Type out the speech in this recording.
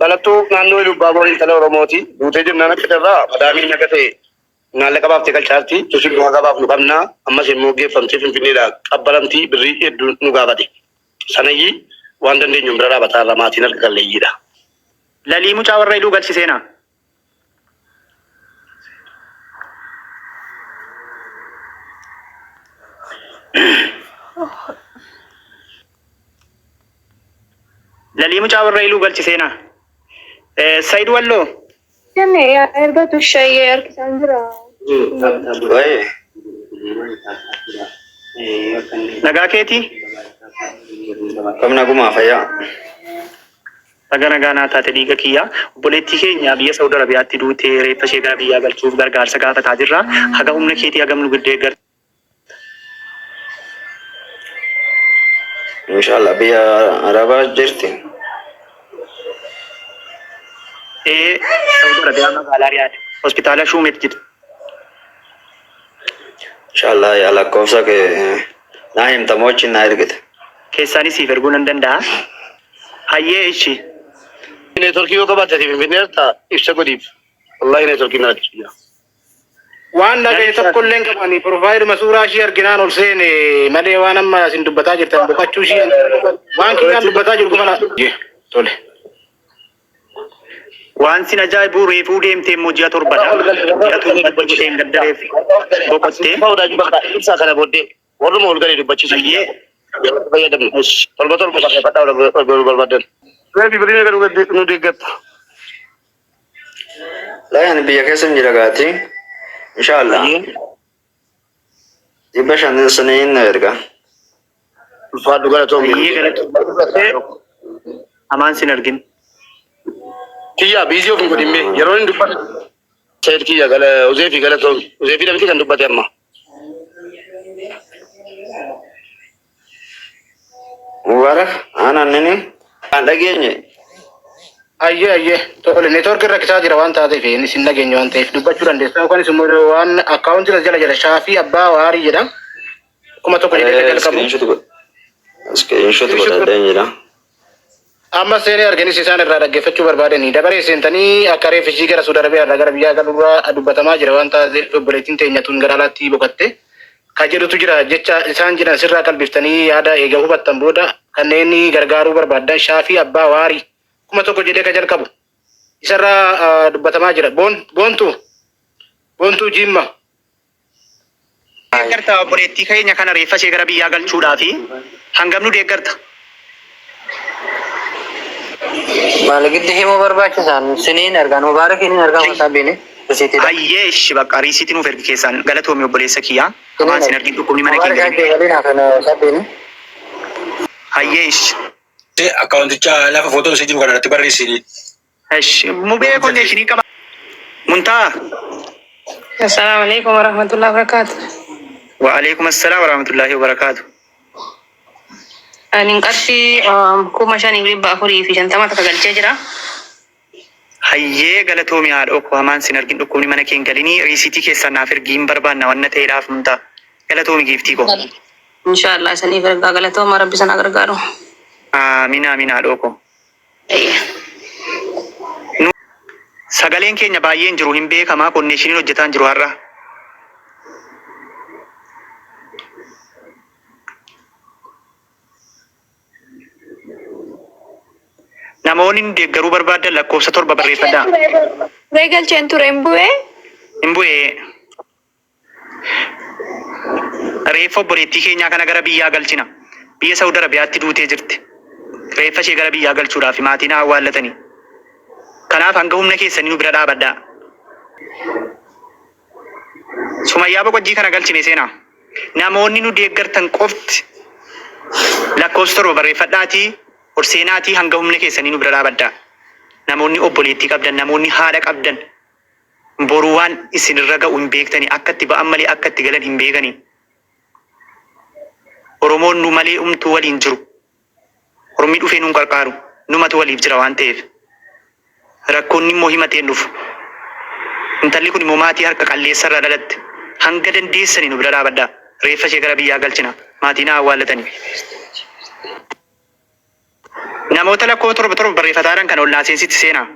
dhalattuu naannoo Lubbaa Boorii Intala Oromooti. Duutee jennaan akka irraa madaamii naqatee maallaqa baaftee galchaarti. Tusin nu gabaaf nu qabnaa. Ammas immoo geeffamtee Finfinneedhaa qabbalamtii birrii hedduu nu gaafate. Sanayyii waan dandeenyu bira dhaabataa irraa maatiin harka qalleeyyiidha. Lalii mucaa warra hidhuu galchiseenaa. Lalii mucaa warra hidhuu galchiseenaa. Said Walloo. Janne erga tushayee harkisaan jira. Nagaa keetii? Kamna gumaa fayyaa. Nagaa naa taate dhiiga kiyyaa. Obboleettii keenya biyya Saudi Arabiyaatti duutee reeffa ishee gara biyyaa galchuuf gargaarsa gaafataa jirra. Haga humna keetii hagam nu giddee gar. Inshallah biyya Arabaa jirti. Saudi Arabiyaa magaalaa Riyaad. Hospitaala Shumet jirti. Inshallah yaa lakkoofsa kee naa himtamoo wajjin naa ergite. Keessaanis siif erguu nan danda'a. Hayyee ishi. Neetworkii yoo qabaate Finfinnee irraa ibsa godhiif. Wallahi neetworkii na jira. Waan dhaga'e tokko illee qabanii profaayiluma suuraa ishee arginaan ol seene malee waan amma isin dubbataa jirtan boqachuu ishee waan kiyyaan dubbataa jiru kana tole. Waan sin ajaa'ibu reefuu deemtee immoo ji'a torbadha. Ji'a torba boqoteen gaddareef boqottee. Ibsaa kana booddee warruma ol galee dubbachiisu. Fayyadamne. Torba barreeffadhaa ol barbaadan. Reefi birrii gara nu deeggatta. Laayaan biyya keessa hin jira gaati. Inshallah. Dhibba shanin saniin na erga. Ulfaadhu galatoomii. Hayyee galatoomii. Amaan sin argin. Kiyyaa biizii ofiin godhimme yeroo inni dubbate. Sayid kiyya Uzeefi galatoomii. Uzeefi dhabiti kan dubbate amma. Mubarak aanaan nini kan dhageenye. Ayyee tole neetworkii rakkisaa jira waan taateef inni sin dhageenye waan ta'eef dubbachuu dandeessa yookaan immoo waan akkaawuntii jala Shaafii Abbaa Waarii jedha. Kuma tokko jedhee jalqabu. Screenshot godhadheen jira. Amma seenee arganis isaan irraa dhaggeeffachuu barbaadanii dabaree seentanii akka reeffi gara Saudi Arabiyaa gara biyyaa galuurraa dubbatamaa jira waan taateef obboleettiin teenyatuun gara alaatti boqotte. Kan jedhutu jira jecha isaan jiran sirraa qalbiftanii yaada eega hubattan booda kanneen gargaaruu barbaadan Shaafii Abbaa Waarii kuma tokko jedhee ka jalqabu isarraa dubbatamaa jira. Boontuu Jimma. Deeggarta obboleettii keenya kana reeffa ishee gara biyyaa galchuudhaafi hangam nu deeggarta? Maaligitti himuu barbaachisan siniin argaan Mubaarakiin argaa mataa beene. Hayyee ishi bakka riisiitti nuuf ergi keessaan galatoomii obboleessa kiyyaa. Amaan sin argin dhukkubni mana keenya. Hayyee ishi. Akkaawunticha lafa footoo ishee jiru kanarratti barreessini. Ishi mubee konneeshinii qaba. Muntaa. Assalamu alaikum warahmatullahi wabarakatuh. Wa alaikum assalam warahmatullahi wabarakatuh. Anin qarshii kuma 5,450 takka galchee jira. Hayyee galatoomii haadha okko amaan sin argin dhukkubni mana keenya galinii riisiitii keessaan naaf ergiin barbaanna wanna ta'eedhaaf muntaa. Galatoomii giiftii ko. Inshallah saniif ergaa galatooma rabbi sana gargaaru. Amiin haadha okko. Sagaleen keenya baay'een jiru hin beekamaa konneeshiniin hojjetaan jiru har'a. Namoonni deeggaruu barbaadan lakkoofsa 7 barreeffadhaa. Galcheen ture hin bu'ee. Reeffa obboleettii keenyaa kana gara biyyaa galchina. Biyya Saudi Arabiyaatti duutee jirti. Reeffa ishee gara biyyaa galchuudhaaf maatiin awwaallatanii. Kanaaf hanga humna keessanii nu bira dhaabadhaa. Sumayyaa boqojjii kana galchine seenaa. Namoonni nu deeggartan qofti lakkoofsa 7 barreeffadhaatii ol seenaatii hanga humna keessanii nu bira dhaabadhaa. Namoonni obboleettii qabdan, namoonni haadha qabdan boruu waan isinirra ga'u hin beektanii akka itti ba'an malee akka itti galan hin beekanii. Oromoon nu malee umtuu waliin jiru. Oromii dhufee nuun qarqaaru. Numatu waliif jira waan ta'eef. Rakkoonni immoo himateen dhufu. Intalli kun immoo maatii harka qalleessa irraa dhalatte. Hanga dandeessanii nu bira dhaabadhaa. Reeffa ishee gara biyyaa galchina. Maatiin awwaallatanii. namoota lakkoo torba barreeffataadhaan kan ollaa seensitti seenaa.